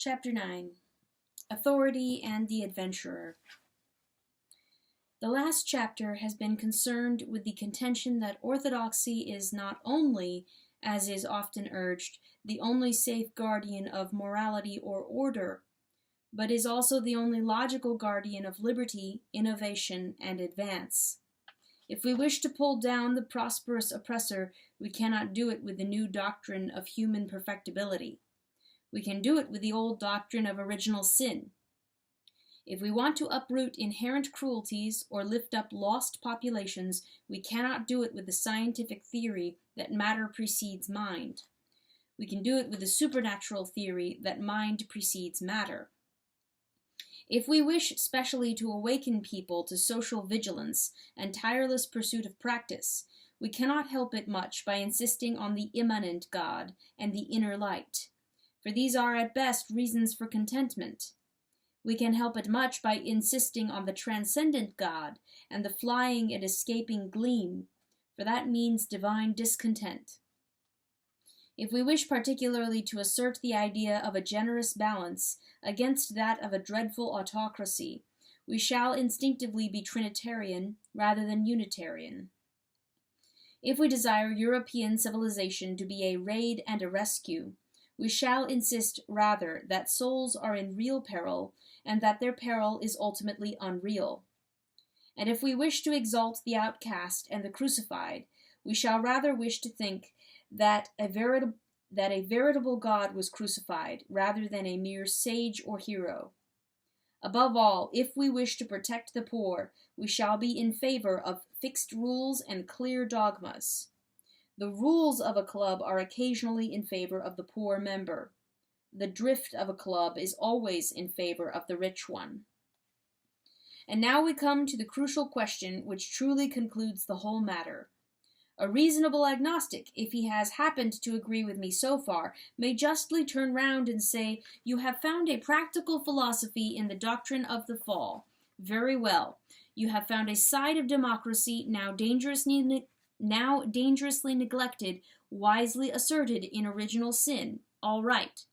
Chapter 9. Authority and the Adventurer. The last chapter has been concerned with the contention that orthodoxy is not only, as is often urged, the only safe guardian of morality or order, but is also the only logical guardian of liberty, innovation, and advance. If we wish to pull down the prosperous oppressor, we cannot do it with the new doctrine of human perfectibility. We can do it with the old doctrine of original sin. If we want to uproot inherent cruelties or lift up lost populations, we cannot do it with the scientific theory that matter precedes mind. We can do it with the supernatural theory that mind precedes matter. If we wish specially to awaken people to social vigilance and tireless pursuit of practice, we cannot help it much by insisting on the immanent God and the inner light, for these are at best reasons for contentment. We can help it much by insisting on the transcendent God and the flying and escaping gleam, for that means divine discontent. If we wish particularly to assert the idea of a generous balance against that of a dreadful autocracy, we shall instinctively be Trinitarian rather than Unitarian. If we desire European civilization to be a raid and a rescue, we shall insist rather that souls are in real peril and that their peril is ultimately unreal. And if we wish to exalt the outcast and the crucified, we shall rather wish to think that a veritable God was crucified rather than a mere sage or hero. Above all, if we wish to protect the poor, we shall be in favor of fixed rules and clear dogmas. The rules of a club are occasionally in favor of the poor member. The drift of a club is always in favor of the rich one. And now we come to the crucial question which truly concludes the whole matter. A reasonable agnostic, if he has happened to agree with me so far, may justly turn round and say, "You have found a practical philosophy in the doctrine of the fall. Very well. You have found a side of democracy now dangerously neglected, wisely asserted in original sin. All right.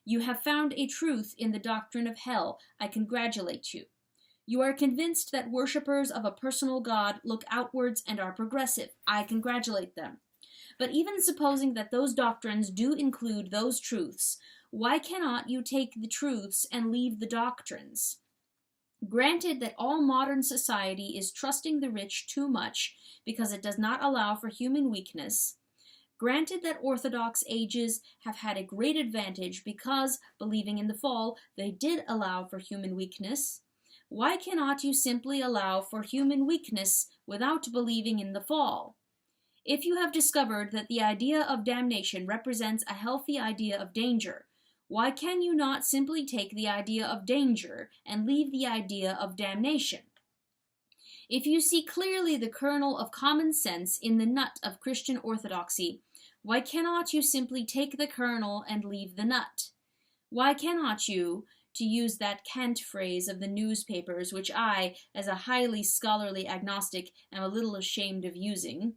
You have found a truth in the doctrine of hell. I congratulate you. You are convinced that worshippers of a personal God look outwards and are progressive. I congratulate them. But even supposing that those doctrines do include those truths, why cannot you take the truths and leave the doctrines? Granted that all modern society is trusting the rich too much because it does not allow for human weakness, granted that Orthodox ages have had a great advantage because, believing in the fall, they did allow for human weakness, why cannot you simply allow for human weakness without believing in the fall? If you have discovered that the idea of damnation represents a healthy idea of danger, why can you not simply take the idea of danger and leave the idea of damnation? If you see clearly the kernel of common sense in the nut of Christian orthodoxy, why cannot you simply take the kernel and leave the nut? Why cannot you, to use that cant phrase of the newspapers, which I, as a highly scholarly agnostic, am a little ashamed of using,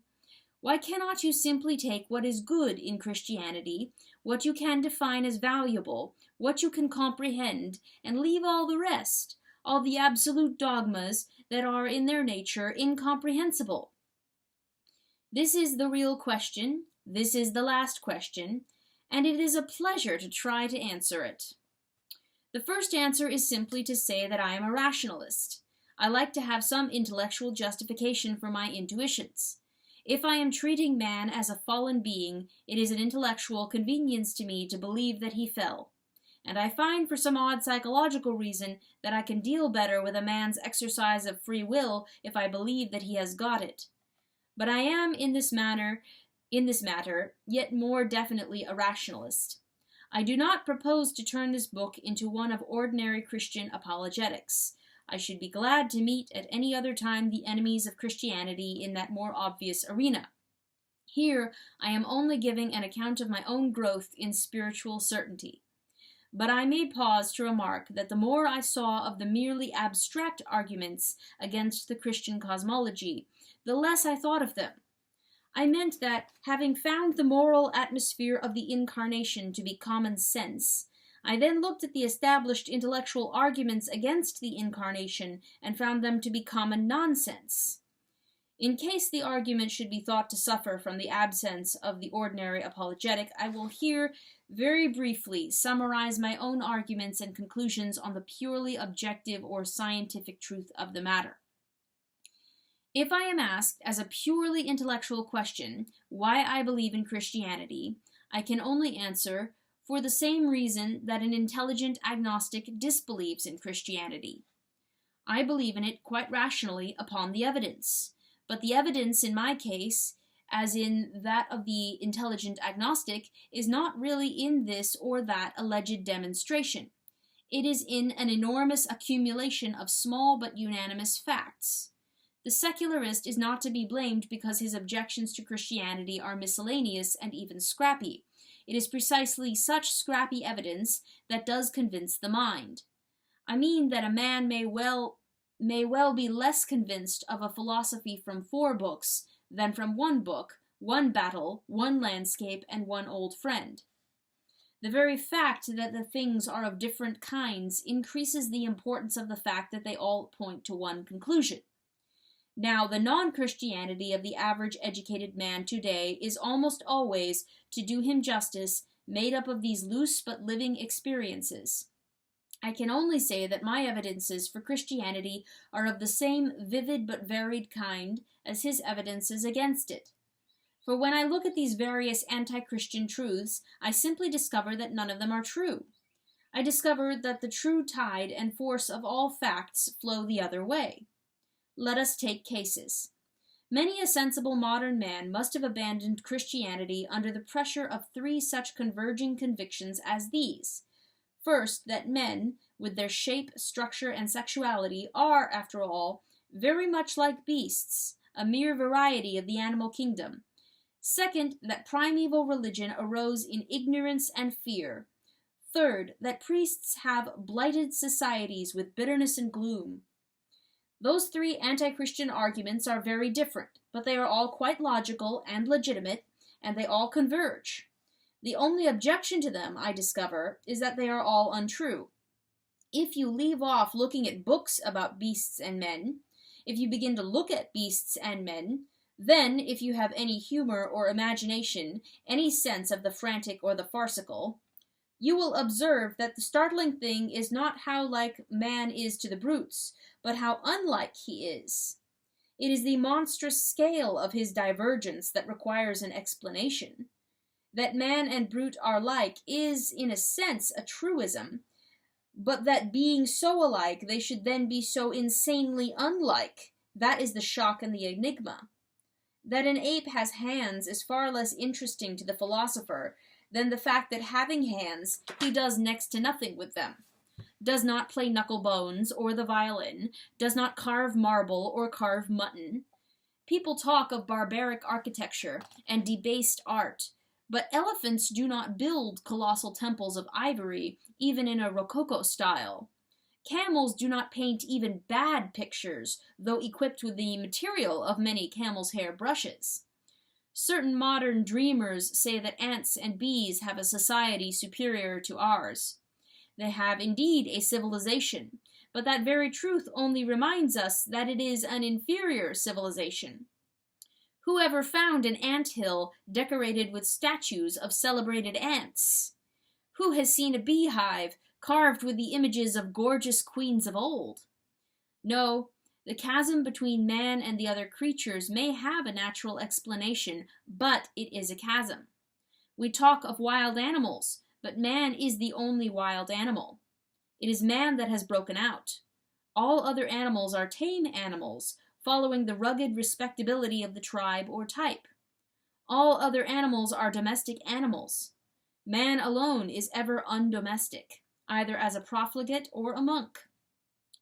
why cannot you simply take what is good in Christianity, what you can define as valuable, what you can comprehend, and leave all the rest, all the absolute dogmas that are in their nature incomprehensible? This is the real question, this is the last question, and it is a pleasure to try to answer it. The first answer is simply to say that I am a rationalist. I like to have some intellectual justification for my intuitions. If I am treating man as a fallen being, it is an intellectual convenience to me to believe that he fell. And I find for some odd psychological reason that I can deal better with a man's exercise of free will if I believe that he has got it. But I am in this matter, yet more definitely a rationalist. I do not propose to turn this book into one of ordinary Christian apologetics. I should be glad to meet at any other time the enemies of Christianity in that more obvious arena. Here I am only giving an account of my own growth in spiritual certainty. But I may pause to remark that the more I saw of the merely abstract arguments against the Christian cosmology, the less I thought of them. I meant that, having found the moral atmosphere of the Incarnation to be common sense, I then looked at the established intellectual arguments against the incarnation and found them to be common nonsense. In case the argument should be thought to suffer from the absence of the ordinary apologetic, I will here very briefly summarize my own arguments and conclusions on the purely objective or scientific truth of the matter. If I am asked as a purely intellectual question why I believe in Christianity, I can only answer for the same reason that an intelligent agnostic disbelieves in Christianity. I believe in it quite rationally upon the evidence. But the evidence in my case, as in that of the intelligent agnostic, is not really in this or that alleged demonstration. It is in an enormous accumulation of small but unanimous facts. The secularist is not to be blamed because his objections to Christianity are miscellaneous and even scrappy. It is precisely such scrappy evidence that does convince the mind. I mean that a man may well be less convinced of a philosophy from 4 books than from 1 book, 1 battle, 1 landscape, and 1 old friend. The very fact that the things are of different kinds increases the importance of the fact that they all point to one conclusion. Now, the non-Christianity of the average educated man today is almost always, to do him justice, made up of these loose but living experiences. I can only say that my evidences for Christianity are of the same vivid but varied kind as his evidences against it. For when I look at these various anti-Christian truths, I simply discover that none of them are true. I discover that the true tide and force of all facts flow the other way. Let us take cases. Many a sensible modern man must have abandoned Christianity under the pressure of 3 such converging convictions as these. First, that men, with their shape, structure, and sexuality, are, after all, very much like beasts, a mere variety of the animal kingdom. Second, that primeval religion arose in ignorance and fear. Third, that priests have blighted societies with bitterness and gloom. Those 3 anti-Christian arguments are very different, but they are all quite logical and legitimate, and they all converge. The only objection to them, I discover, is that they are all untrue. If you leave off looking at books about beasts and men, if you begin to look at beasts and men, then, if you have any humor or imagination, any sense of the frantic or the farcical, you will observe that the startling thing is not how like man is to the brutes, but how unlike he is. It is the monstrous scale of his divergence that requires an explanation. That man and brute are like is, in a sense, a truism, but that being so alike, they should then be so insanely unlike, that is the shock and the enigma. That an ape has hands is far less interesting to the philosopher than the fact that having hands, he does next to nothing with them, does not play knucklebones or the violin, does not carve marble or carve mutton. People talk of barbaric architecture and debased art, but elephants do not build colossal temples of ivory, even in a Rococo style. Camels do not paint even bad pictures, though equipped with the material of many camel's hair brushes. Certain modern dreamers say that ants and bees have a society superior to ours. They have indeed a civilization, but that very truth only reminds us that it is an inferior civilization. Who ever found an ant-hill decorated with statues of celebrated ants? Who has seen a beehive carved with the images of gorgeous queens of old? No, the chasm between man and the other creatures may have a natural explanation, but it is a chasm. We talk of wild animals, but man is the only wild animal. It is man that has broken out. All other animals are tame animals, following the rugged respectability of the tribe or type. All other animals are domestic animals. Man alone is ever undomestic, either as a profligate or a monk.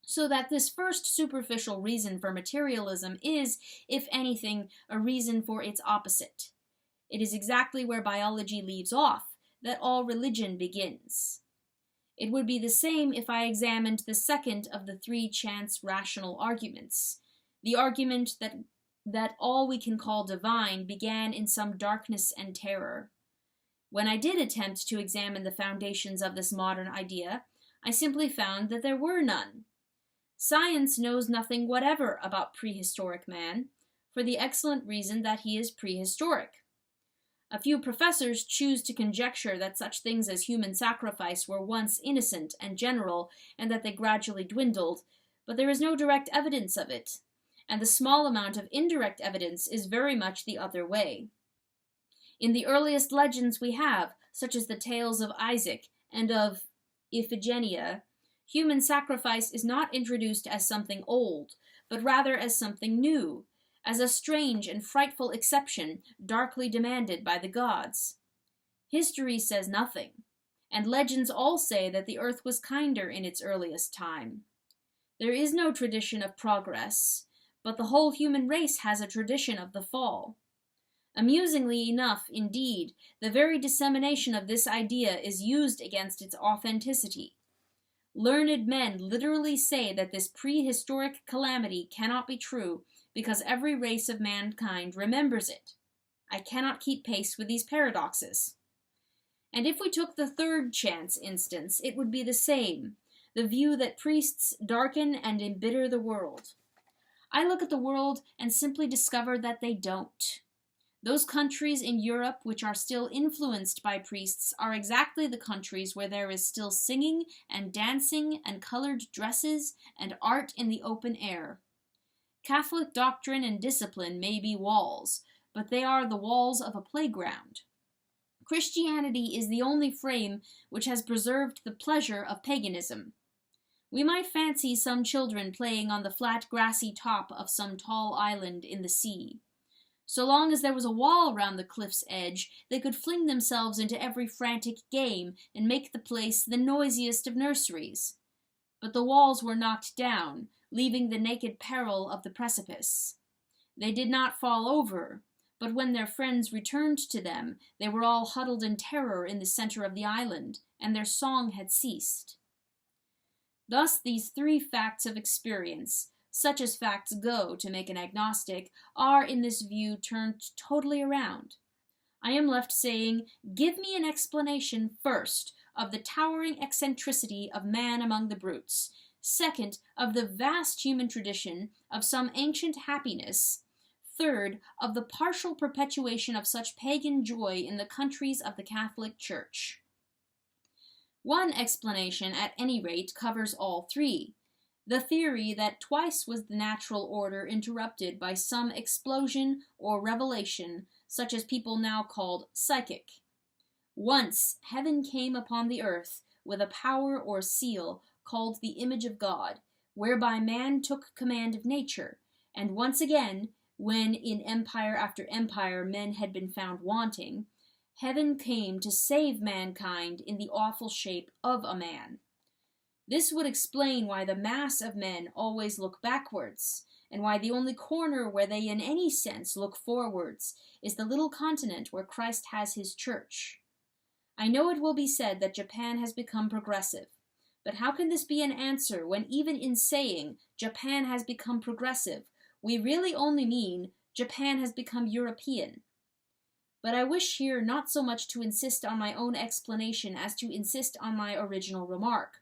So that this first superficial reason for materialism is, if anything, a reason for its opposite. It is exactly where biology leaves off that all religion begins. It would be the same if I examined the second of the 3 chance rational arguments, the argument that all we can call divine began in some darkness and terror. When I did attempt to examine the foundations of this modern idea, I simply found that there were none. Science knows nothing whatever about prehistoric man, for the excellent reason that he is prehistoric. A few professors choose to conjecture that such things as human sacrifice were once innocent and general, and that they gradually dwindled, but there is no direct evidence of it, and the small amount of indirect evidence is very much the other way. In the earliest legends we have, such as the tales of Isaac and of Iphigenia, human sacrifice is not introduced as something old, but rather as something new, as a strange and frightful exception darkly demanded by the gods. History says nothing, and legends all say that the earth was kinder in its earliest time. There is no tradition of progress, but the whole human race has a tradition of the fall. Amusingly enough, indeed, the very dissemination of this idea is used against its authenticity. Learned men literally say that this prehistoric calamity cannot be true because every race of mankind remembers it. I cannot keep pace with these paradoxes. And if we took the third chance instance, it would be the same, the view that priests darken and embitter the world. I look at the world and simply discover that they don't. Those countries in Europe which are still influenced by priests are exactly the countries where there is still singing and dancing and colored dresses and art in the open air. Catholic doctrine and discipline may be walls, but they are the walls of a playground. Christianity is the only frame which has preserved the pleasure of paganism. We might fancy some children playing on the flat grassy top of some tall island in the sea. So long as there was a wall round the cliff's edge, they could fling themselves into every frantic game and make the place the noisiest of nurseries. But the walls were knocked down, leaving the naked peril of the precipice. They did not fall over, but when their friends returned to them, they were all huddled in terror in the center of the island, and their song had ceased. Thus these three facts of experience, such as facts go to make an agnostic, are in this view turned totally around. I am left saying, give me an explanation first of the towering eccentricity of man among the brutes, second, of the vast human tradition of some ancient happiness, third, of the partial perpetuation of such pagan joy in the countries of the Catholic Church. One explanation, at any rate, covers all three. The theory that twice was the natural order interrupted by some explosion or revelation, such as people now call psychic. Once heaven came upon the earth with a power or seal called the image of God, whereby man took command of nature, and once again, when in empire after empire men had been found wanting, heaven came to save mankind in the awful shape of a man. This would explain why the mass of men always look backwards, and why the only corner where they in any sense look forwards is the little continent where Christ has his church. I know it will be said that Japan has become progressive, but how can this be an answer when even in saying Japan has become progressive, we really only mean Japan has become European? But I wish here not so much to insist on my own explanation as to insist on my original remark.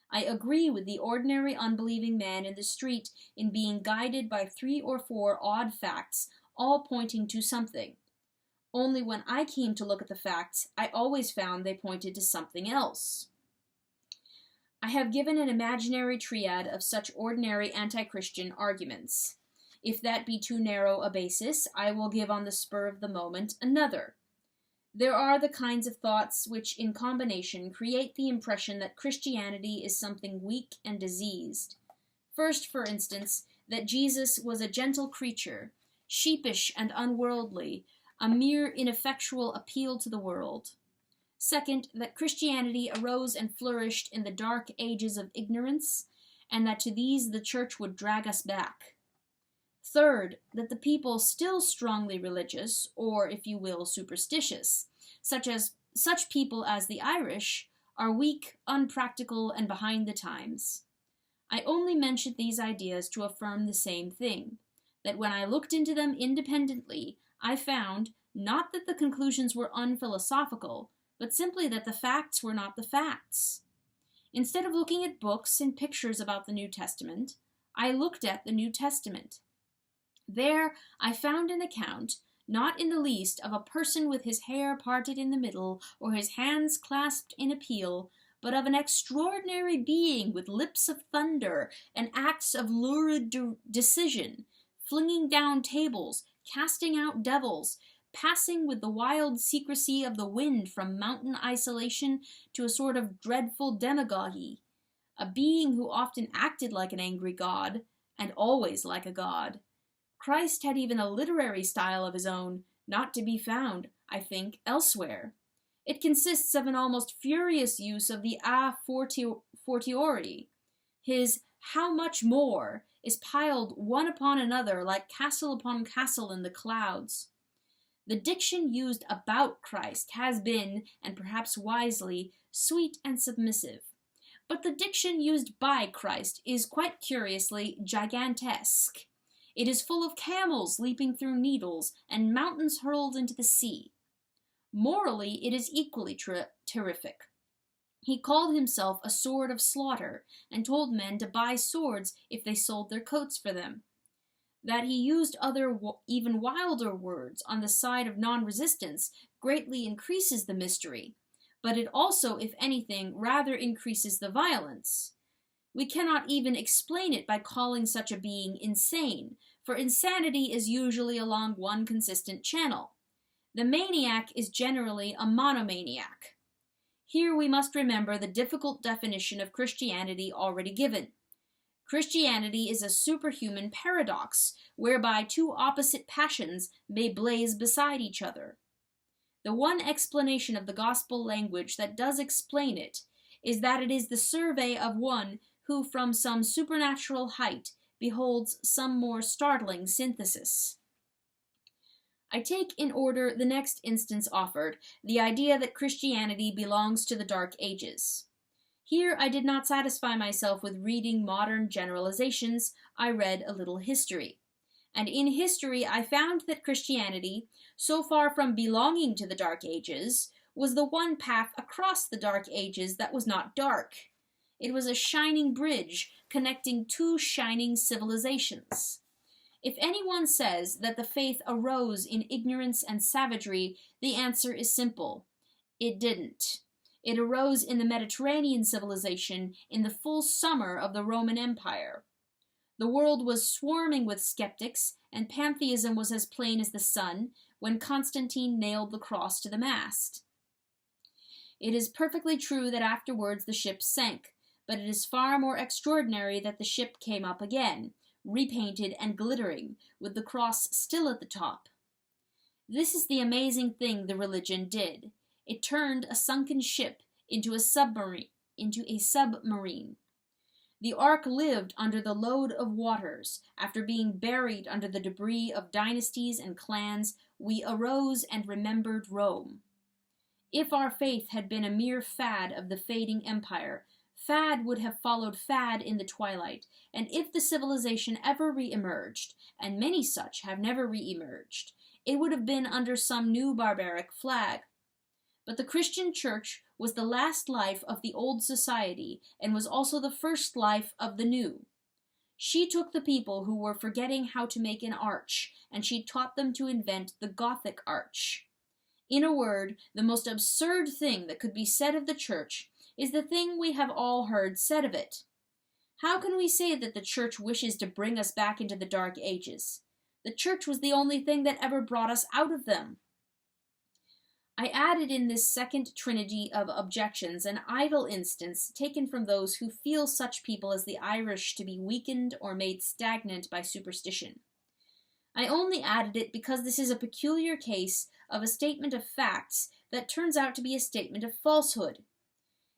I agree with the ordinary unbelieving man in the street in being guided by 3 or 4 odd facts, all pointing to something. Only when I came to look at the facts, I always found they pointed to something else. I have given an imaginary triad of such ordinary anti-Christian arguments. If that be too narrow a basis, I will give on the spur of the moment another. There are the kinds of thoughts which, in combination, create the impression that Christianity is something weak and diseased. First, for instance, that Jesus was a gentle creature, sheepish and unworldly, a mere ineffectual appeal to the world. Second, that Christianity arose and flourished in the dark ages of ignorance, and that to these the Church would drag us back. Third, that the people still strongly religious, or, if you will, superstitious, such people as the Irish, are weak, unpractical, and behind the times. I only mention these ideas to affirm the same thing, that when I looked into them independently, I found, not that the conclusions were unphilosophical, but simply that the facts were not the facts. Instead of looking at books and pictures about the New Testament, I looked at the New Testament. There I found an account, not in the least of a person with his hair parted in the middle or his hands clasped in appeal, but of an extraordinary being with lips of thunder and acts of lurid decision, flinging down tables, casting out devils, passing with the wild secrecy of the wind from mountain isolation to a sort of dreadful demagogy, a being who often acted like an angry god, and always like a god. Christ had even a literary style of his own, not to be found, I think, elsewhere. It consists of an almost furious use of the a fortiori. His "how much more" is piled one upon another like castle upon castle in the clouds. The diction used about Christ has been, and perhaps wisely, sweet and submissive. But the diction used by Christ is quite curiously gigantesque. It is full of camels leaping through needles and mountains hurled into the sea. Morally, it is equally terrific. He called himself a sword of slaughter, and told men to buy swords if they sold their coats for them. That he used other, even wilder words on the side of non-resistance greatly increases the mystery, but it also, if anything, rather increases the violence. We cannot even explain it by calling such a being insane, for insanity is usually along one consistent channel. The maniac is generally a monomaniac. Here we must remember the difficult definition of Christianity already given. Christianity is a superhuman paradox, whereby two opposite passions may blaze beside each other. The one explanation of the gospel language that does explain it is that it is the survey of one who from some supernatural height beholds some more startling synthesis. I take in order the next instance offered, the idea that Christianity belongs to the Dark Ages. Here I did not satisfy myself with reading modern generalizations, I read a little history. And in history I found that Christianity, so far from belonging to the Dark Ages, was the one path across the Dark Ages that was not dark. It was a shining bridge connecting two shining civilizations. If anyone says that the faith arose in ignorance and savagery, the answer is simple. It didn't. It arose in the Mediterranean civilization in the full summer of the Roman Empire. The world was swarming with skeptics, and pantheism was as plain as the sun when Constantine nailed the cross to the mast. It is perfectly true that afterwards the ship sank, but it is far more extraordinary that the ship came up again, repainted and glittering, with the cross still at the top. This is the amazing thing the religion did. It turned a sunken ship into a submarine. The ark lived under the load of waters. After being buried under the debris of dynasties and clans, we arose and remembered Rome. If our faith had been a mere fad of the fading empire, fad would have followed fad in the twilight, and if the civilization ever re-emerged, and many such have never re-emerged, it would have been under some new barbaric flag. But the Christian Church was the last life of the old society, and was also the first life of the new. She took the people who were forgetting how to make an arch, and she taught them to invent the Gothic arch. In a word, the most absurd thing that could be said of the Church is the thing we have all heard said of it. How can we say that the Church wishes to bring us back into the Dark Ages? The Church was the only thing that ever brought us out of them. I added in this second trinity of objections an idle instance taken from those who feel such people as the Irish to be weakened or made stagnant by superstition. I only added it because this is a peculiar case of a statement of facts that turns out to be a statement of falsehood.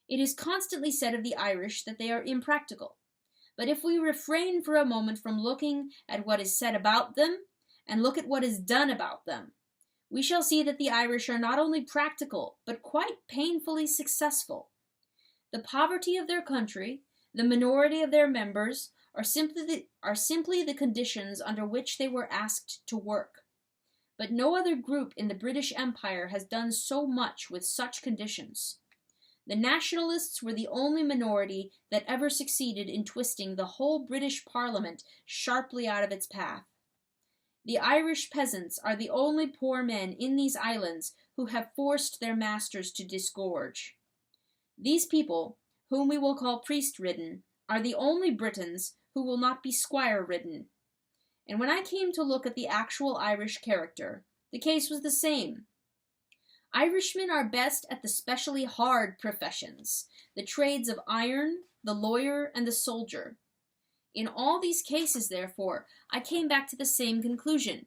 It is constantly said of the Irish that they are impractical. But if we refrain for a moment from looking at what is said about them, and look at what is done about them, we shall see that the Irish are not only practical, but quite painfully successful. The poverty of their country, the minority of their members, are simply the conditions under which they were asked to work. but no other group in the British Empire has done so much with such conditions. The nationalists were the only minority that ever succeeded in twisting the whole British Parliament sharply out of its path. The Irish peasants are the only poor men in these islands who have forced their masters to disgorge. These people, whom we will call priest-ridden, are the only Britons who will not be squire-ridden. And when I came to look at the actual Irish character, the case was the same. Irishmen are best at the specially hard professions, the trades of iron, the lawyer, and the soldier. In all these cases, therefore, I came back to the same conclusion.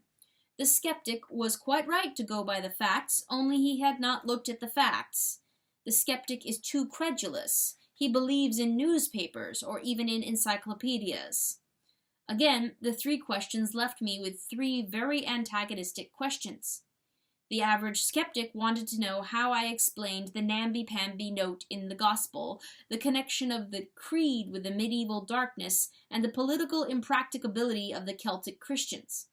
The skeptic was quite right to go by the facts, only he had not looked at the facts. The skeptic is too credulous. He believes in newspapers or even in encyclopedias. Again, the three questions left me with three very antagonistic questions. The average skeptic wanted to know how I explained the namby-pamby note in the gospel, the connection of the creed with the medieval darkness, and the political impracticability of the Celtic Christians.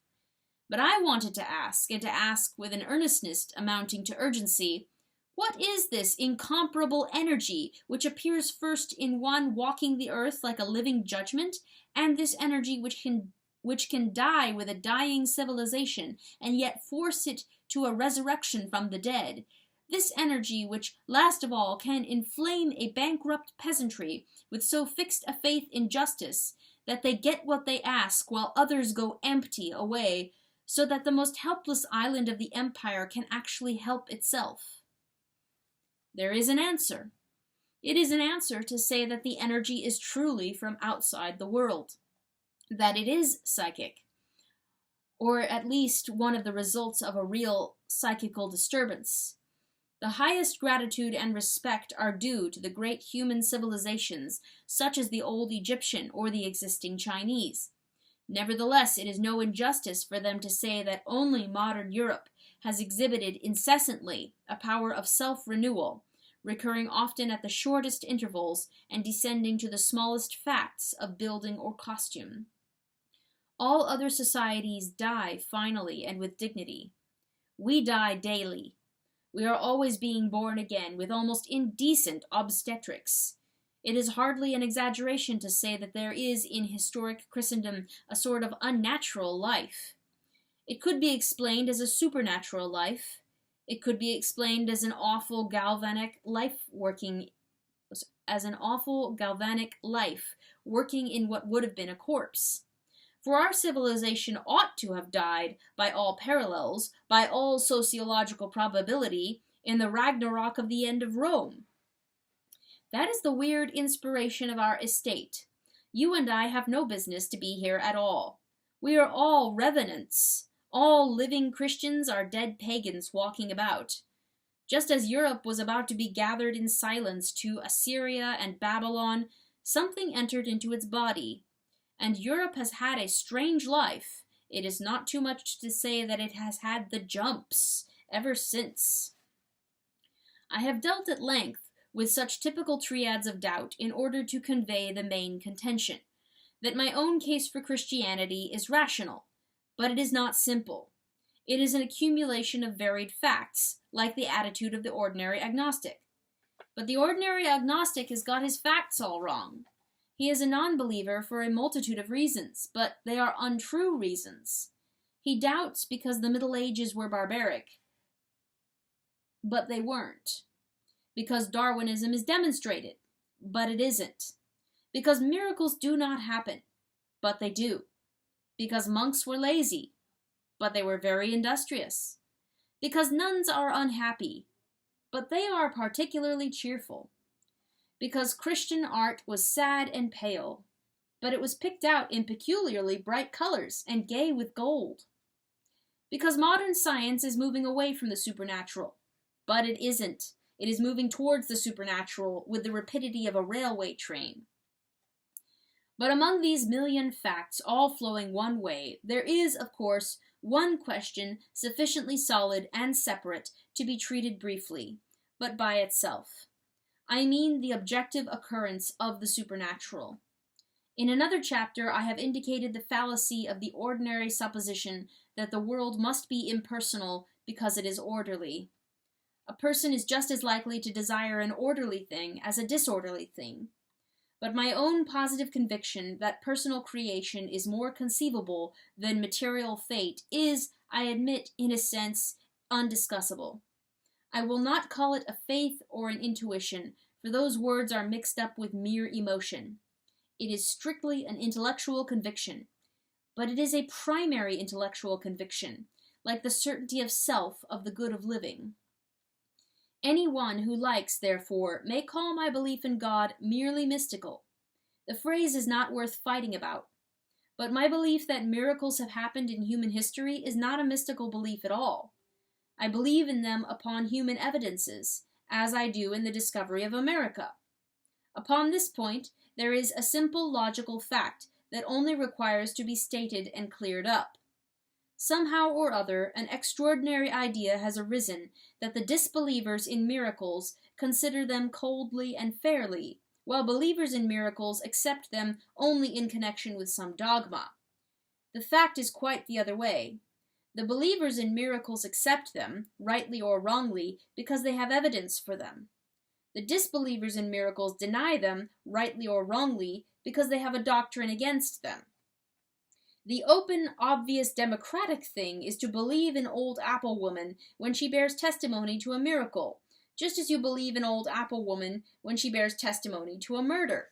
But I wanted to ask, and to ask with an earnestness amounting to urgency, what is this incomparable energy which appears first in one walking the earth like a living judgment, and this energy which can die with a dying civilization, and yet force it to a resurrection from the dead, this energy which, last of all, can inflame a bankrupt peasantry with so fixed a faith in justice that they get what they ask while others go empty away, so that the most helpless island of the empire can actually help itself. There is an answer. It is an answer to say that the energy is truly from outside the world, that it is psychic, or at least one of the results of a real psychical disturbance. The highest gratitude and respect are due to the great human civilizations, such as the old Egyptian or the existing Chinese. Nevertheless, it is no injustice for them to say that only modern Europe has exhibited incessantly a power of self-renewal, recurring often at the shortest intervals and descending to the smallest facts of building or costume. All other societies die finally and with dignity. We die daily. We are always being born again with almost indecent obstetrics. It is hardly an exaggeration to say that there is in historic Christendom a sort of unnatural life. It could be explained as a supernatural life. It could be explained as an awful galvanic life working in what would have been a corpse. For our civilization ought to have died, by all parallels, by all sociological probability, in the Ragnarok of the end of Rome. That is the weird inspiration of our estate. You and I have no business to be here at all. We are all revenants. All living Christians are dead pagans walking about. Just as Europe was about to be gathered in silence to Assyria and Babylon, something entered into its body. And Europe has had a strange life. It is not too much to say that it has had the jumps ever since. I have dealt at length with such typical triads of doubt in order to convey the main contention, that my own case for Christianity is rational, but it is not simple. It is an accumulation of varied facts, like the attitude of the ordinary agnostic. But the ordinary agnostic has got his facts all wrong. He is a non-believer for a multitude of reasons, but they are untrue reasons. He doubts because the Middle Ages were barbaric, but they weren't. Because Darwinism is demonstrated, but it isn't. Because miracles do not happen, but they do. Because monks were lazy, but they were very industrious. Because nuns are unhappy, but they are particularly cheerful. Because Christian art was sad and pale, but it was picked out in peculiarly bright colors and gay with gold. Because modern science is moving away from the supernatural, but it isn't. It is moving towards the supernatural with the rapidity of a railway train. But among these million facts, all flowing one way, there is, of course, one question sufficiently solid and separate to be treated briefly, but by itself. I mean the objective occurrence of the supernatural. In another chapter, I have indicated the fallacy of the ordinary supposition that the world must be impersonal because it is orderly. A person is just as likely to desire an orderly thing as a disorderly thing. But my own positive conviction that personal creation is more conceivable than material fate is, I admit, in a sense, undiscussable. I will not call it a faith or an intuition, for those words are mixed up with mere emotion. It is strictly an intellectual conviction, but it is a primary intellectual conviction, like the certainty of self, of the good of living. Anyone who likes, therefore, may call my belief in God merely mystical. The phrase is not worth fighting about. But my belief that miracles have happened in human history is not a mystical belief at all. I believe in them upon human evidences, as I do in the discovery of America. Upon this point, there is a simple logical fact that only requires to be stated and cleared up. Somehow or other, an extraordinary idea has arisen that the disbelievers in miracles consider them coldly and fairly, while believers in miracles accept them only in connection with some dogma. The fact is quite the other way. The believers in miracles accept them, rightly or wrongly, because they have evidence for them. The disbelievers in miracles deny them, rightly or wrongly, because they have a doctrine against them. The open, obvious, democratic thing is to believe in old apple woman when she bears testimony to a miracle, just as you believe in old apple woman when she bears testimony to a murder.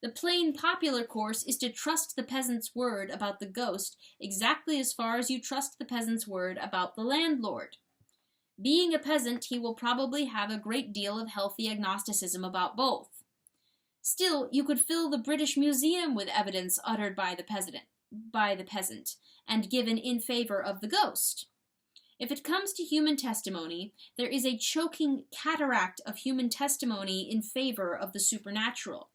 The plain popular course is to trust the peasant's word about the ghost exactly as far as you trust the peasant's word about the landlord. Being a peasant, he will probably have a great deal of healthy agnosticism about both. Still, you could fill the British Museum with evidence uttered by the peasant, and given in favor of the ghost. If it comes to human testimony, there is a choking cataract of human testimony in favor of the supernatural.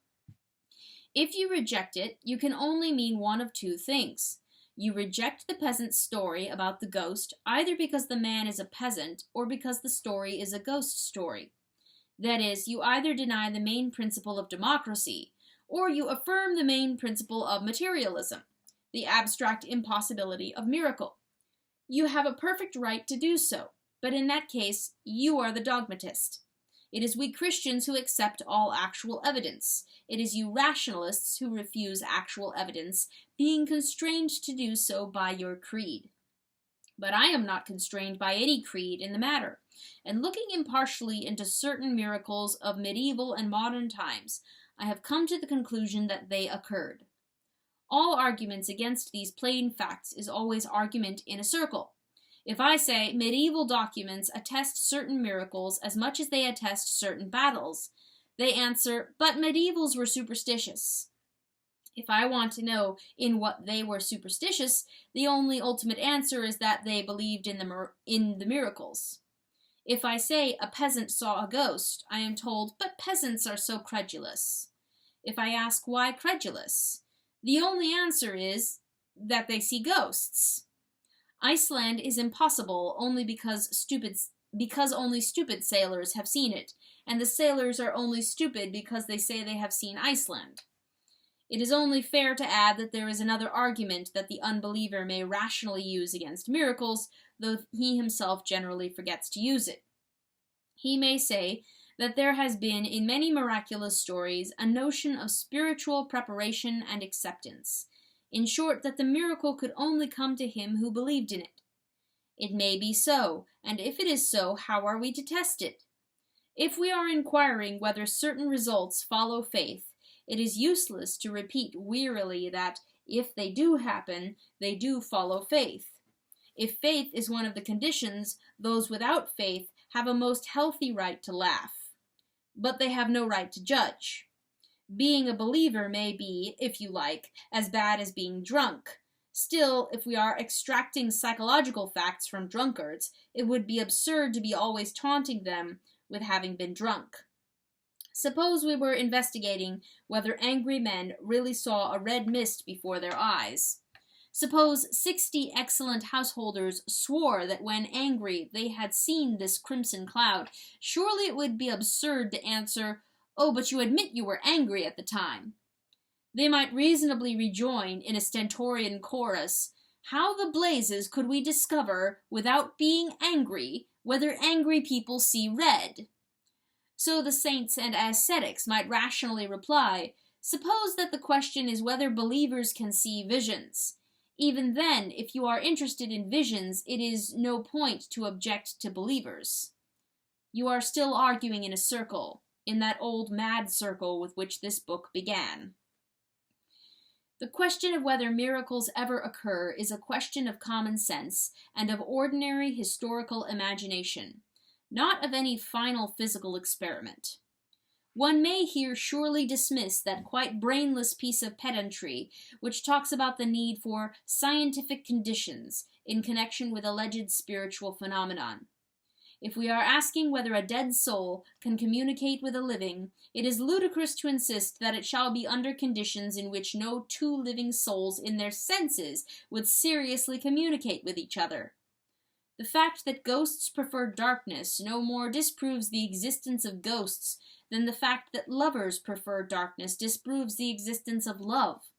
If you reject it, you can only mean one of two things. You reject the peasant's story about the ghost either because the man is a peasant or because the story is a ghost story. That is, you either deny the main principle of democracy, or you affirm the main principle of materialism, the abstract impossibility of miracle. You have a perfect right to do so, but in that case, you are the dogmatist. It is we Christians who accept all actual evidence. It is you rationalists who refuse actual evidence, being constrained to do so by your creed. But I am not constrained by any creed in the matter, and looking impartially into certain miracles of medieval and modern times, I have come to the conclusion that they occurred. All arguments against these plain facts is always argument in a circle. If I say medieval documents attest certain miracles as much as they attest certain battles, they answer, but medievals were superstitious. If I want to know in what they were superstitious, the only ultimate answer is that they believed in the miracles. If I say a peasant saw a ghost, I am told, but peasants are so credulous. If I ask why credulous, the only answer is that they see ghosts. Iceland is impossible only because only stupid sailors have seen it, and the sailors are only stupid because they say they have seen Iceland. It is only fair to add that there is another argument that the unbeliever may rationally use against miracles, though he himself generally forgets to use it. He may say that there has been in many miraculous stories a notion of spiritual preparation and acceptance. In short, that the miracle could only come to him who believed in it. It may be so, and if it is so, how are we to test it? If we are inquiring whether certain results follow faith, it is useless to repeat wearily that, if they do happen, they do follow faith. If faith is one of the conditions, those without faith have a most healthy right to laugh. But they have no right to judge. Being a believer may be, if you like, as bad as being drunk. Still, if we are extracting psychological facts from drunkards, it would be absurd to be always taunting them with having been drunk. Suppose we were investigating whether angry men really saw a red mist before their eyes. Suppose 60 excellent householders swore that when angry they had seen this crimson cloud. Surely it would be absurd to answer, "Oh, but you admit you were angry at the time." They might reasonably rejoin in a stentorian chorus, "How the blazes could we discover, without being angry, whether angry people see red?" So the saints and ascetics might rationally reply, "Suppose that the question is whether believers can see visions. Even then, if you are interested in visions, it is no point to object to believers." You are still arguing in a circle, in that old mad circle with which this book began. The question of whether miracles ever occur is a question of common sense and of ordinary historical imagination, not of any final physical experiment. One may here surely dismiss that quite brainless piece of pedantry which talks about the need for scientific conditions in connection with alleged spiritual phenomenon. If we are asking whether a dead soul can communicate with a living, it is ludicrous to insist that it shall be under conditions in which no two living souls in their senses would seriously communicate with each other. The fact that ghosts prefer darkness no more disproves the existence of ghosts than the fact that lovers prefer darkness disproves the existence of love.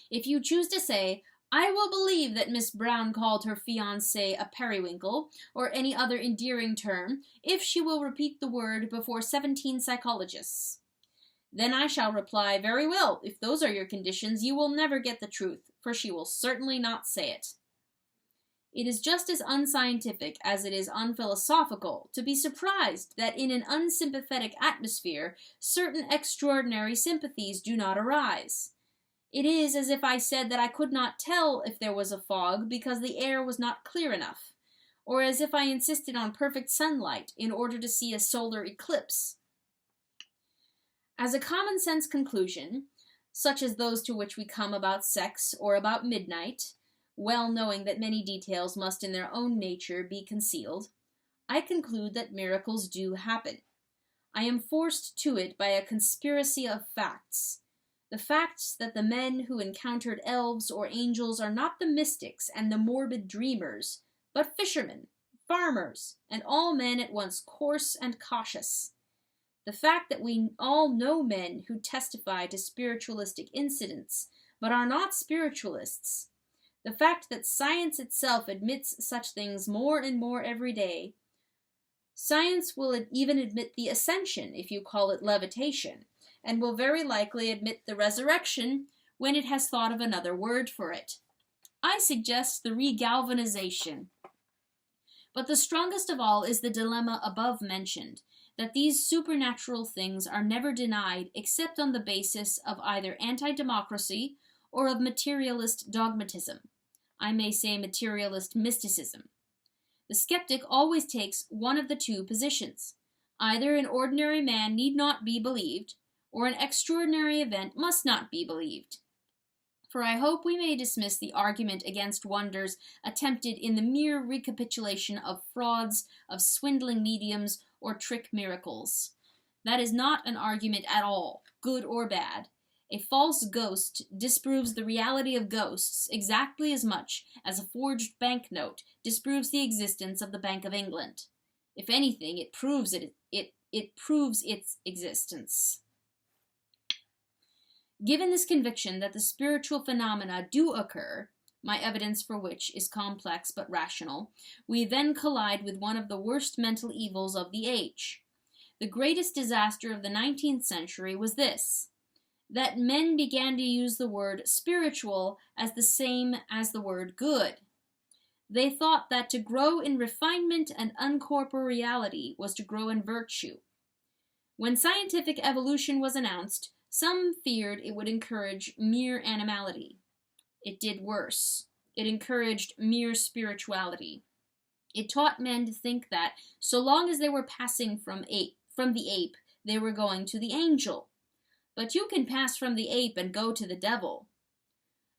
If you choose to say, "I will believe that Miss Brown called her fiancé a periwinkle, or any other endearing term, if she will repeat the word before 17 psychologists," then I shall reply, "Very well, if those are your conditions, you will never get the truth, for she will certainly not say it." It is just as unscientific as it is unphilosophical to be surprised that in an unsympathetic atmosphere certain extraordinary sympathies do not arise. It is as if I said that I could not tell if there was a fog because the air was not clear enough, or as if I insisted on perfect sunlight in order to see a solar eclipse. As a common-sense conclusion, such as those to which we come about sex or about midnight, well knowing that many details must in their own nature be concealed, I conclude that miracles do happen. I am forced to it by a conspiracy of facts. The facts that the men who encountered elves or angels are not the mystics and the morbid dreamers, but fishermen, farmers, and all men at once coarse and cautious. The fact that we all know men who testify to spiritualistic incidents, but are not spiritualists. The fact that science itself admits such things more and more every day. Science will even admit the ascension, if you call it levitation, and will very likely admit the resurrection when it has thought of another word for it. I suggest the regalvanization. But the strongest of all is the dilemma above mentioned, that these supernatural things are never denied except on the basis of either anti-democracy or of materialist dogmatism. I may say materialist mysticism. The skeptic always takes one of the two positions. Either an ordinary man need not be believed, or an extraordinary event must not be believed. For I hope we may dismiss the argument against wonders attempted in the mere recapitulation of frauds, of swindling mediums, or trick miracles. That is not an argument at all, good or bad. A false ghost disproves the reality of ghosts exactly as much as a forged banknote disproves the existence of the Bank of England. If anything, it proves its existence. Given this conviction that the spiritual phenomena do occur, my evidence for which is complex but rational, we then collide with one of the worst mental evils of the age. The greatest disaster of the 19th century was this: that men began to use the word spiritual as the same as the word good. They thought that to grow in refinement and uncorporeality was to grow in virtue. When scientific evolution was announced, some feared it would encourage mere animality. It did worse. It encouraged mere spirituality. It taught men to think that, so long as they were passing from the ape, they were going to the angel. But you can pass from the ape and go to the devil.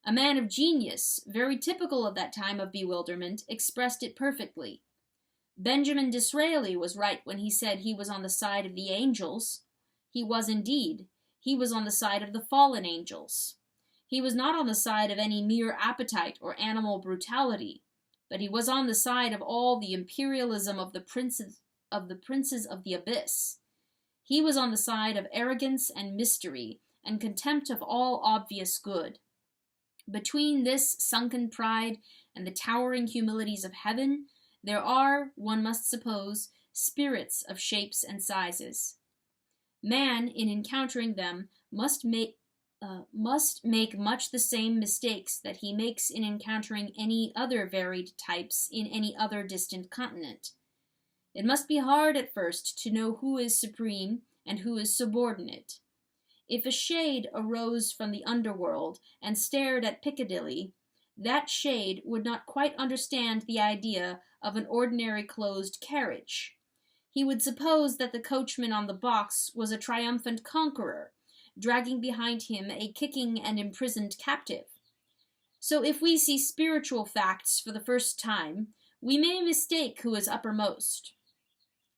A man of genius, very typical of that time of bewilderment, expressed it perfectly. Benjamin Disraeli was right when he said he was on the side of the angels. He was indeed. He was on the side of the fallen angels. He was not on the side of any mere appetite or animal brutality, but he was on the side of all the imperialism of the princes of the abyss. He was on the side of arrogance and mystery, and contempt of all obvious good. Between this sunken pride and the towering humilities of heaven, there are, one must suppose, spirits of shapes and sizes. Man, in encountering them, must make much the same mistakes that he makes in encountering any other varied types in any other distant continent. It must be hard at first to know who is supreme and who is subordinate. If a shade arose from the underworld and stared at Piccadilly, that shade would not quite understand the idea of an ordinary closed carriage. He would suppose that the coachman on the box was a triumphant conqueror, dragging behind him a kicking and imprisoned captive. So if we see spiritual facts for the first time, we may mistake who is uppermost.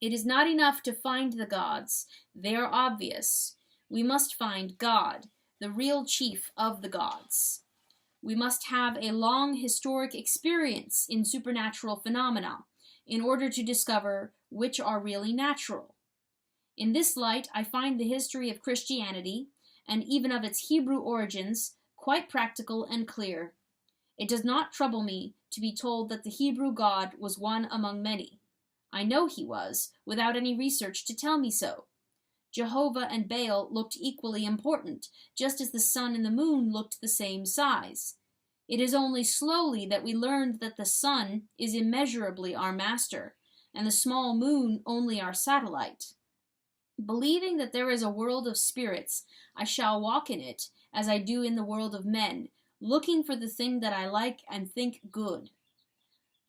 It is not enough to find the gods. They are obvious. We must find God, the real chief of the gods. We must have a long historic experience in supernatural phenomena in order to discover which are really natural. In this light, I find the history of Christianity, and even of its Hebrew origins, quite practical and clear. It does not trouble me to be told that the Hebrew God was one among many. I know he was, without any research to tell me so. Jehovah and Baal looked equally important, just as the sun and the moon looked the same size. It is only slowly that we learned that the sun is immeasurably our master, and the small moon only our satellite. Believing that there is a world of spirits, I shall walk in it, as I do in the world of men, looking for the thing that I like and think good.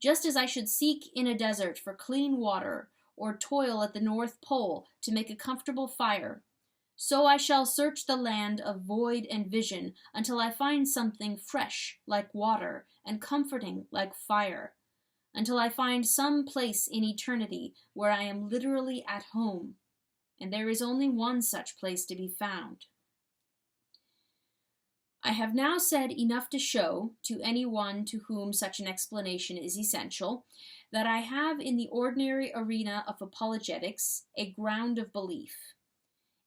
Just as I should seek in a desert for clean water, or toil at the North Pole to make a comfortable fire, so I shall search the land of void and vision until I find something fresh like water and comforting like fire, until I find some place in eternity where I am literally at home, and there is only one such place to be found. I have now said enough to show, to any one to whom such an explanation is essential, that I have in the ordinary arena of apologetics a ground of belief.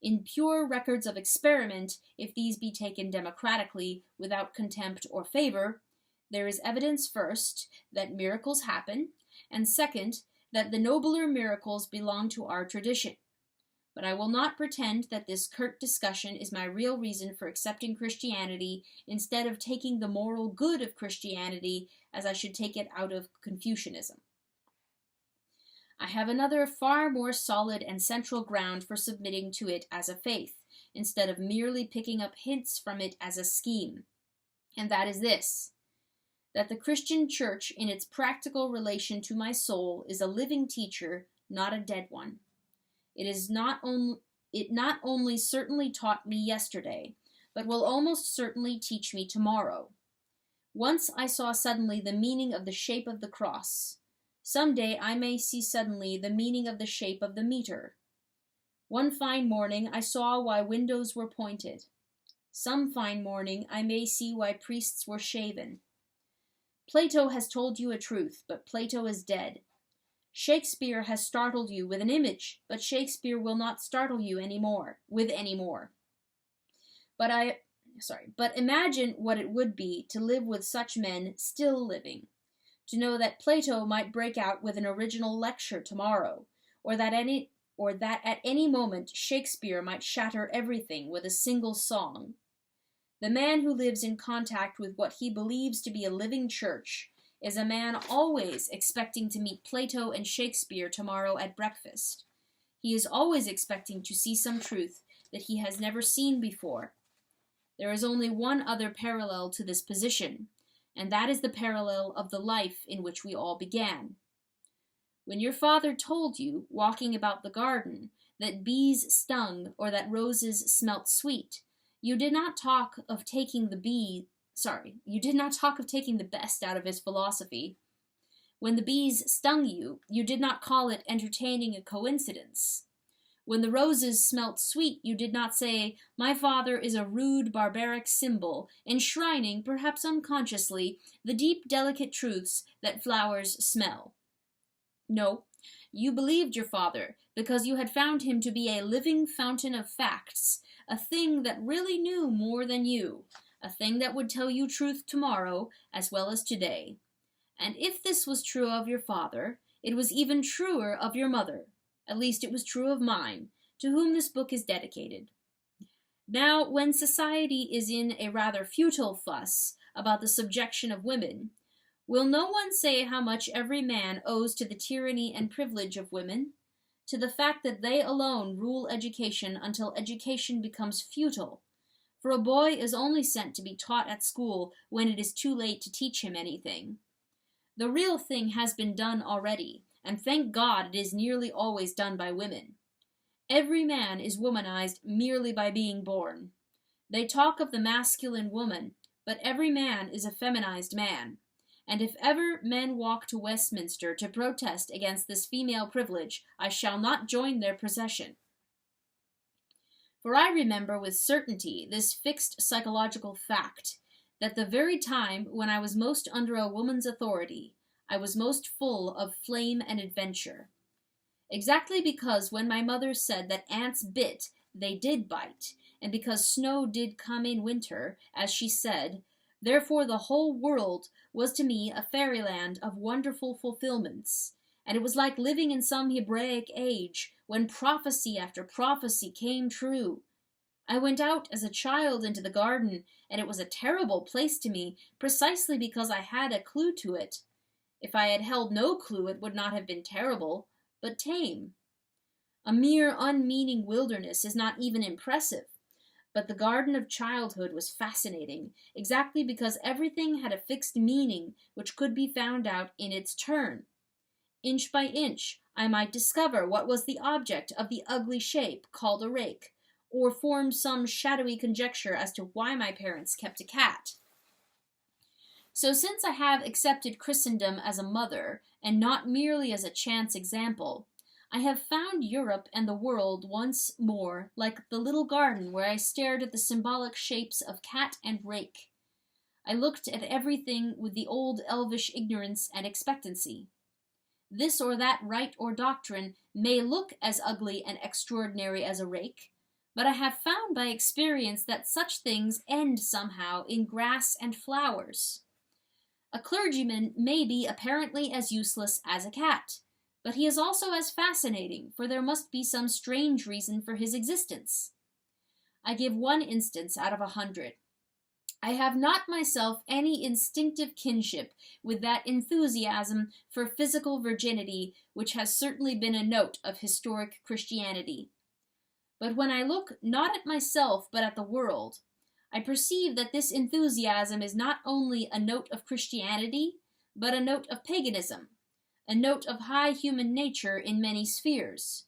In pure records of experiment, if these be taken democratically, without contempt or favor, there is evidence first, that miracles happen, and second, that the nobler miracles belong to our tradition. But I will not pretend that this curt discussion is my real reason for accepting Christianity instead of taking the moral good of Christianity as I should take it out of Confucianism. I have another far more solid and central ground for submitting to it as a faith, instead of merely picking up hints from it as a scheme, and that is this, that the Christian Church in its practical relation to my soul is a living teacher, not a dead one. It not only certainly taught me yesterday, but will almost certainly teach me tomorrow. Once I saw suddenly the meaning of the shape of the cross. Some day I may see suddenly the meaning of the shape of the meter. One fine morning I saw why windows were pointed. Some fine morning I may see why priests were shaven. Plato has told you a truth, but Plato is dead. Shakespeare has startled you with an image, but Shakespeare will not startle you with any more. But imagine what it would be to live with such men still living, to know that Plato might break out with an original lecture tomorrow, or that at any moment Shakespeare might shatter everything with a single song. The man who lives in contact with what he believes to be a living church is a man always expecting to meet Plato and Shakespeare tomorrow at breakfast. He is always expecting to see some truth that he has never seen before. There is only one other parallel to this position, and that is the parallel of the life in which we all began. When your father told you, walking about the garden, that bees stung or that roses smelt sweet, you did not talk of taking the best out of his philosophy. When the bees stung you, you did not call it entertaining a coincidence. When the roses smelt sweet, you did not say, "My father is a rude, barbaric symbol, enshrining, perhaps unconsciously, the deep, delicate truths that flowers smell." No, you believed your father because you had found him to be a living fountain of facts, a thing that really knew more than you, a thing that would tell you truth tomorrow as well as today. And if this was true of your father, it was even truer of your mother. At least it was true of mine, to whom this book is dedicated. Now, when society is in a rather futile fuss about the subjection of women, will no one say how much every man owes to the tyranny and privilege of women? To the fact that they alone rule education until education becomes futile. For a boy is only sent to be taught at school when it is too late to teach him anything. The real thing has been done already, and thank God it is nearly always done by women. Every man is womanized merely by being born. They talk of the masculine woman, but every man is a feminized man. And if ever men walk to Westminster to protest against this female privilege, I shall not join their procession. For I remember with certainty this fixed psychological fact, that the very time when I was most under a woman's authority, I was most full of flame and adventure. Exactly because when my mother said that ants bit, they did bite, and because snow did come in winter, as she said, therefore the whole world was to me a fairyland of wonderful fulfillments, and it was like living in some Hebraic age, when prophecy after prophecy came true. I went out as a child into the garden, and it was a terrible place to me, precisely because I had a clue to it. If I had held no clue, it would not have been terrible, but tame. A mere unmeaning wilderness is not even impressive, but the garden of childhood was fascinating, exactly because everything had a fixed meaning which could be found out in its turn. Inch by inch, I might discover what was the object of the ugly shape called a rake, or form some shadowy conjecture as to why my parents kept a cat. So since I have accepted Christendom as a mother, and not merely as a chance example, I have found Europe and the world once more like the little garden where I stared at the symbolic shapes of cat and rake. I looked at everything with the old elvish ignorance and expectancy. This or that rite or doctrine may look as ugly and extraordinary as a rake, but I have found by experience that such things end somehow in grass and flowers. A clergyman may be apparently as useless as a cat, but he is also as fascinating, for there must be some strange reason for his existence. I give one instance out of 100. I have not myself any instinctive kinship with that enthusiasm for physical virginity which has certainly been a note of historic Christianity. But when I look not at myself but at the world, I perceive that this enthusiasm is not only a note of Christianity, but a note of paganism, a note of high human nature in many spheres.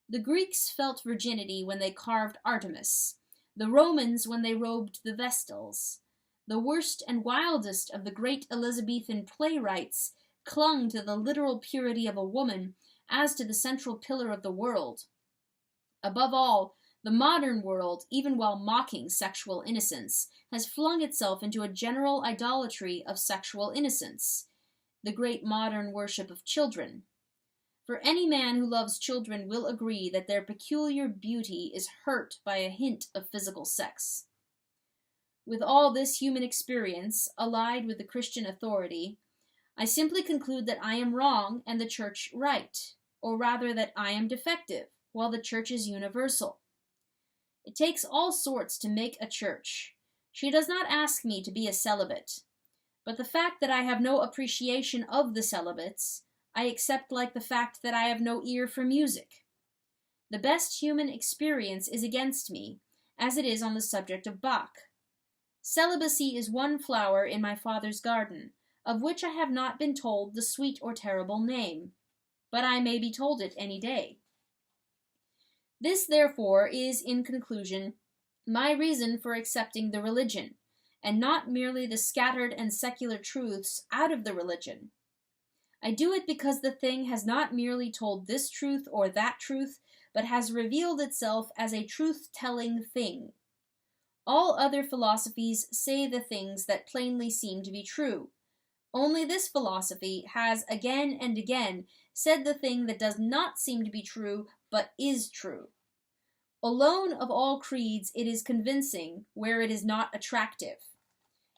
The Greeks felt virginity when they carved Artemis, the Romans when they robed the Vestals. The worst and wildest of the great Elizabethan playwrights clung to the literal purity of a woman as to the central pillar of the world. Above all, the modern world, even while mocking sexual innocence, has flung itself into a general idolatry of sexual innocence, the great modern worship of children. For any man who loves children will agree that their peculiar beauty is hurt by a hint of physical sex. With all this human experience, allied with the Christian authority, I simply conclude that I am wrong and the Church right, or rather that I am defective, while the Church is universal. It takes all sorts to make a Church. She does not ask me to be a celibate, but the fact that I have no appreciation of the celibates, I accept like the fact that I have no ear for music. The best human experience is against me, as it is on the subject of Bach. Celibacy is one flower in my father's garden, of which I have not been told the sweet or terrible name, but I may be told it any day. This, therefore, is, in conclusion, my reason for accepting the religion, and not merely the scattered and secular truths out of the religion. I do it because the thing has not merely told this truth or that truth, but has revealed itself as a truth-telling thing. All other philosophies say the things that plainly seem to be true. Only this philosophy has again and again said the thing that does not seem to be true, but is true. Alone of all creeds, it is convincing where it is not attractive.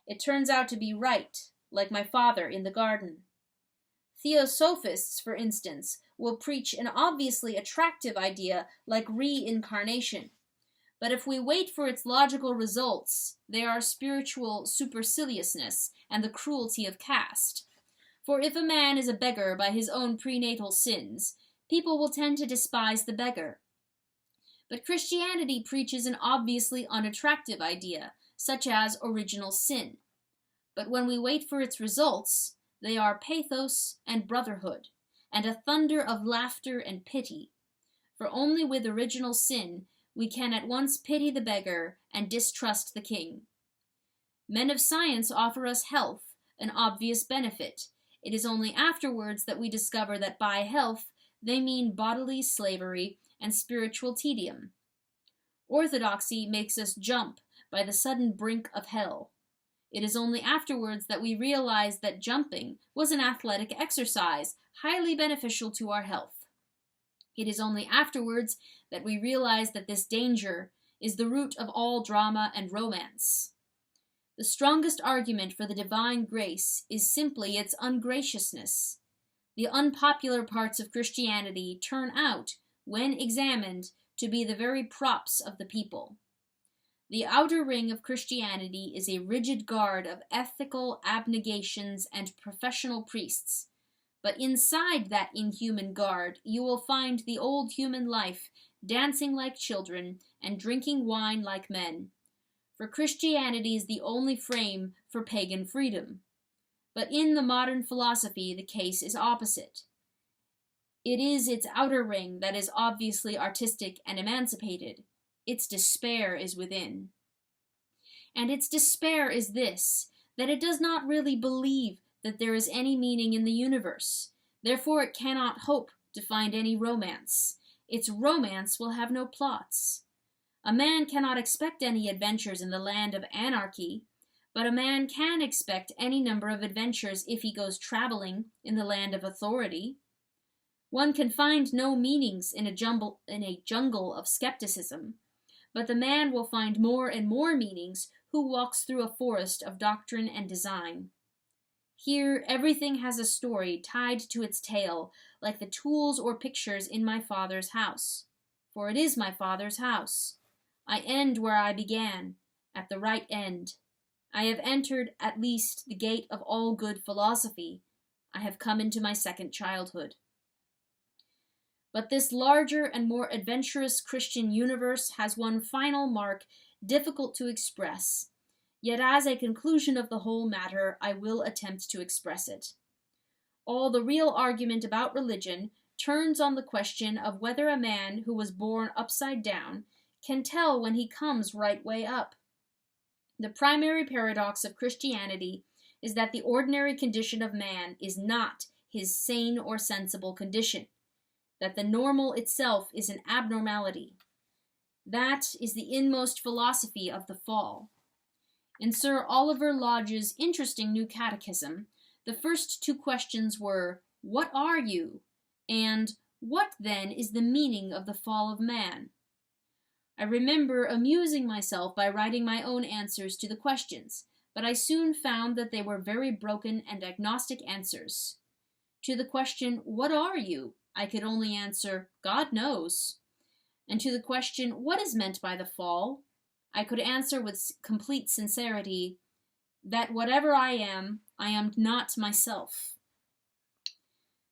It turns out to be right, like my father in the garden. Theosophists, for instance, will preach an obviously attractive idea like reincarnation. But if we wait for its logical results, they are spiritual superciliousness and the cruelty of caste. For if a man is a beggar by his own prenatal sins, people will tend to despise the beggar. But Christianity preaches an obviously unattractive idea, such as original sin. But when we wait for its results, they are pathos and brotherhood, and a thunder of laughter and pity. For only with original sin we can at once pity the beggar and distrust the king. Men of science offer us health, an obvious benefit. It is only afterwards that we discover that by health they mean bodily slavery and spiritual tedium. Orthodoxy makes us jump by the sudden brink of hell. It is only afterwards that we realize that jumping was an athletic exercise, highly beneficial to our health. It is only afterwards that we realize that this danger is the root of all drama and romance. The strongest argument for the divine grace is simply its ungraciousness. The unpopular parts of Christianity turn out, when examined, to be the very props of the people. The outer ring of Christianity is a rigid guard of ethical abnegations and professional priests. But inside that inhuman guard, you will find the old human life, dancing like children and drinking wine like men. For Christianity is the only frame for pagan freedom. But in the modern philosophy, the case is opposite. It is its outer ring that is obviously artistic and emancipated. Its despair is within. And its despair is this, that it does not really believe that there is any meaning in the universe. Therefore it cannot hope to find any romance. Its romance will have no plots. A man cannot expect any adventures in the land of anarchy, but a man can expect any number of adventures if he goes traveling in the land of authority. One can find no meanings in a jungle of skepticism, but the man will find more and more meanings who walks through a forest of doctrine and design. Here, everything has a story tied to its tail, like the tools or pictures in my Father's house. For it is my Father's house. I end where I began, at the right end. I have entered, at least, the gate of all good philosophy. I have come into my second childhood. But this larger and more adventurous Christian universe has one final mark difficult to express. Yet as a conclusion of the whole matter, I will attempt to express it. All the real argument about religion turns on the question of whether a man who was born upside down can tell when he comes right way up. The primary paradox of Christianity is that the ordinary condition of man is not his sane or sensible condition, that the normal itself is an abnormality. That is the inmost philosophy of the fall. In Sir Oliver Lodge's interesting new catechism, the first two questions were, "What are you?" and "What then is the meaning of the fall of man?" I remember amusing myself by writing my own answers to the questions, but I soon found that they were very broken and agnostic answers. To the question, "What are you?" I could only answer, "God knows." And to the question, "What is meant by the fall?" I could answer with complete sincerity, that whatever I am not myself.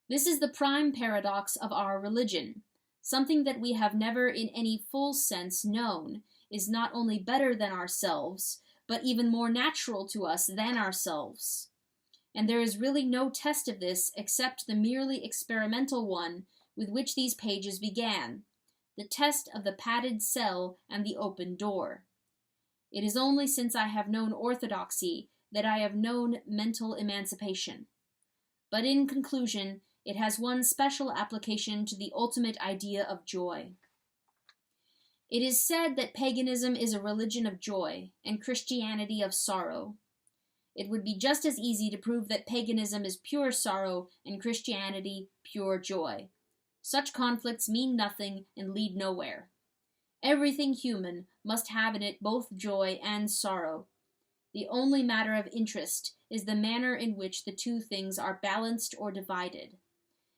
This is the prime paradox of our religion. Something that we have never in any full sense known is not only better than ourselves, but even more natural to us than ourselves. And there is really no test of this except the merely experimental one with which these pages began, the test of the padded cell and the open door. It is only since I have known orthodoxy that I have known mental emancipation. But in conclusion, it has one special application to the ultimate idea of joy. It is said that paganism is a religion of joy, and Christianity of sorrow. It would be just as easy to prove that paganism is pure sorrow and Christianity pure joy. Such conflicts mean nothing and lead nowhere. Everything human must have in it both joy and sorrow. The only matter of interest is the manner in which the two things are balanced or divided.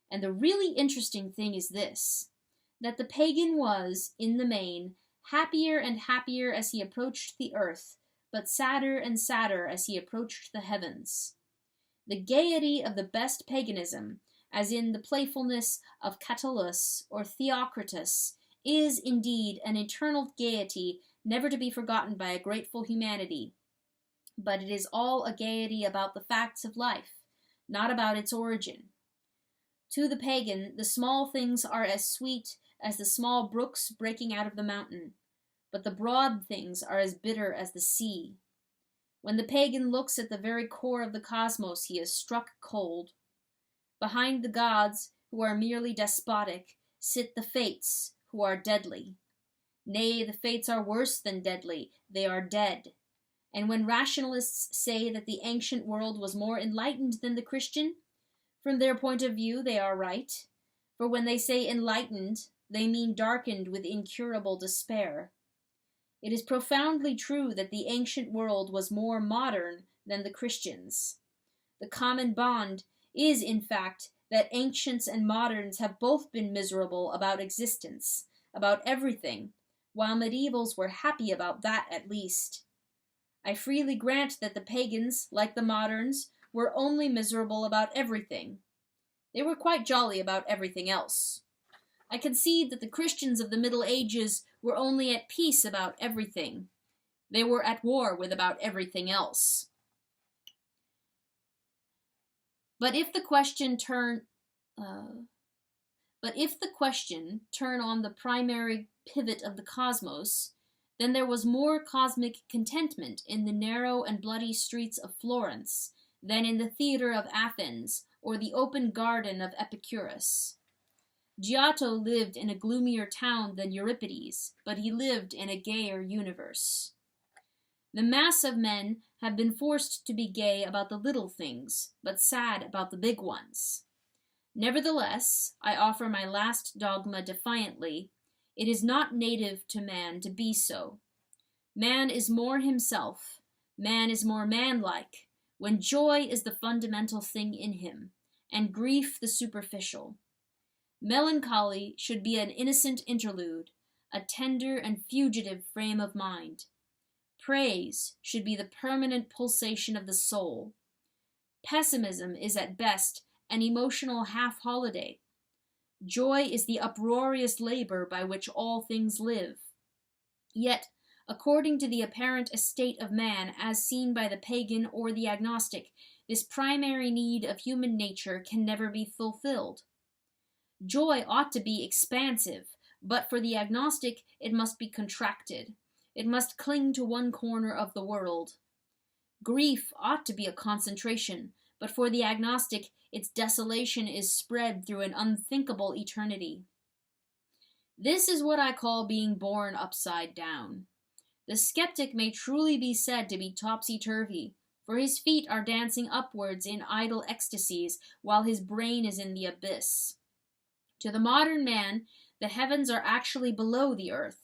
And the really interesting thing is this, that the pagan was, in the main, happier and happier as he approached the earth, but sadder and sadder as he approached the heavens. The gaiety of the best paganism, as in the playfulness of Catullus or Theocritus, is indeed an eternal gaiety never to be forgotten by a grateful humanity. But it is all a gaiety about the facts of life, not about its origin. To the pagan, the small things are as sweet as the small brooks breaking out of the mountain, but the broad things are as bitter as the sea. When the pagan looks at the very core of the cosmos, he is struck cold. Behind the gods, who are merely despotic, sit the fates, who are deadly. Nay, the fates are worse than deadly, they are dead. And when rationalists say that the ancient world was more enlightened than the Christian, from their point of view they are right, for when they say enlightened, they mean darkened with incurable despair. It is profoundly true that the ancient world was more modern than the Christians. The common bond is, in fact, that ancients and moderns have both been miserable about existence, about everything, while medievals were happy about that at least. I freely grant that the pagans, like the moderns, were only miserable about everything. They were quite jolly about everything else. I concede that the Christians of the Middle Ages were only at peace about everything. They were at war with about everything else. But if the question turn on the primary pivot of the cosmos, then there was more cosmic contentment in the narrow and bloody streets of Florence than in the theatre of Athens or the open garden of Epicurus. Giotto lived in a gloomier town than Euripides, but he lived in a gayer universe. The mass of men have been forced to be gay about the little things, but sad about the big ones. Nevertheless, I offer my last dogma defiantly, it is not native to man to be so. Man is more himself, man is more manlike, when joy is the fundamental thing in him, and grief the superficial. Melancholy should be an innocent interlude, a tender and fugitive frame of mind. Praise should be the permanent pulsation of the soul. Pessimism is at best an emotional half-holiday. Joy is the uproarious labor by which all things live. Yet, according to the apparent estate of man as seen by the pagan or the agnostic, this primary need of human nature can never be fulfilled. Joy ought to be expansive, but for the agnostic it must be contracted. It must cling to one corner of the world. Grief ought to be a concentration, but for the agnostic its desolation is spread through an unthinkable eternity. This is what I call being born upside down. The skeptic may truly be said to be topsy-turvy, for his feet are dancing upwards in idle ecstasies, while his brain is in the abyss. To the modern man, the heavens are actually below the earth.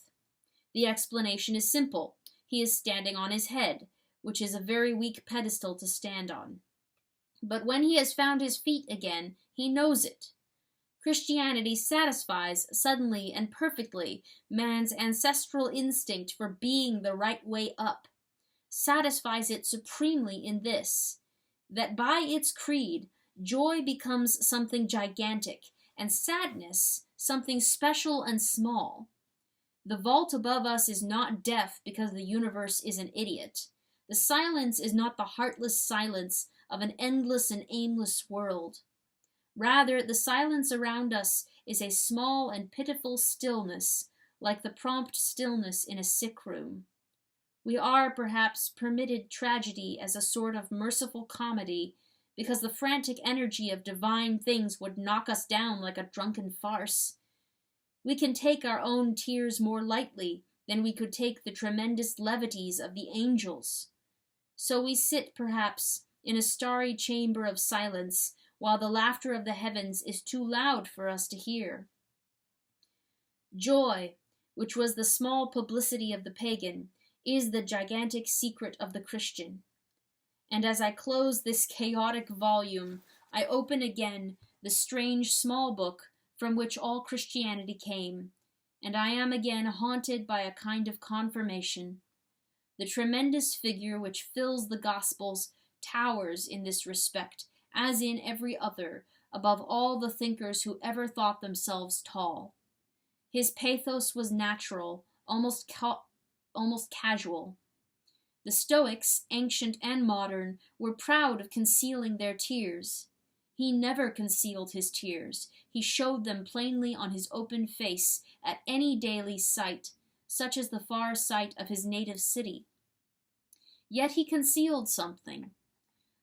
The explanation is simple. He is standing on his head, which is a very weak pedestal to stand on. But when he has found his feet again, he knows it. Christianity satisfies suddenly and perfectly man's ancestral instinct for being the right way up, satisfies it supremely in this, that by its creed, joy becomes something gigantic, and sadness something special and small. The vault above us is not deaf because the universe is an idiot. The silence is not the heartless silence of an endless and aimless world. Rather, the silence around us is a small and pitiful stillness, like the prompt stillness in a sick room. We are, perhaps, permitted tragedy as a sort of merciful comedy, because the frantic energy of divine things would knock us down like a drunken farce. We can take our own tears more lightly than we could take the tremendous levities of the angels. So we sit, perhaps, in a starry chamber of silence, while the laughter of the heavens is too loud for us to hear. Joy, which was the small publicity of the pagan, is the gigantic secret of the Christian. And as I close this chaotic volume, I open again the strange small book from which all Christianity came, and I am again haunted by a kind of confirmation. The tremendous figure which fills the Gospels towers in this respect, as in every other, above all the thinkers who ever thought themselves tall. His pathos was natural, almost casual. The Stoics, ancient and modern, were proud of concealing their tears. He never concealed his tears. He showed them plainly on his open face at any daily sight, such as the far sight of his native city. Yet he concealed something.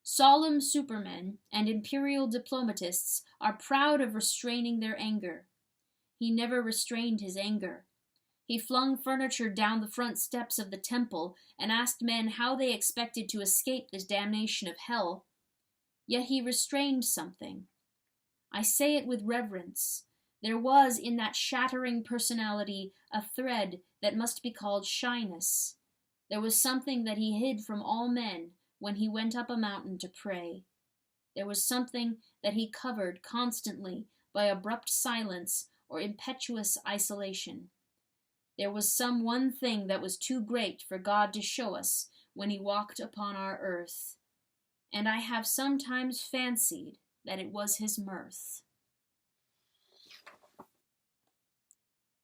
Solemn supermen and imperial diplomatists are proud of restraining their anger. He never restrained his anger. He flung furniture down the front steps of the temple and asked men how they expected to escape this damnation of hell. Yet he restrained something. I say it with reverence. There was in that shattering personality a thread that must be called shyness. There was something that he hid from all men when he went up a mountain to pray. There was something that he covered constantly by abrupt silence or impetuous isolation. There was some one thing that was too great for God to show us when he walked upon our earth, and I have sometimes fancied that it was his mirth.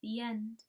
The end.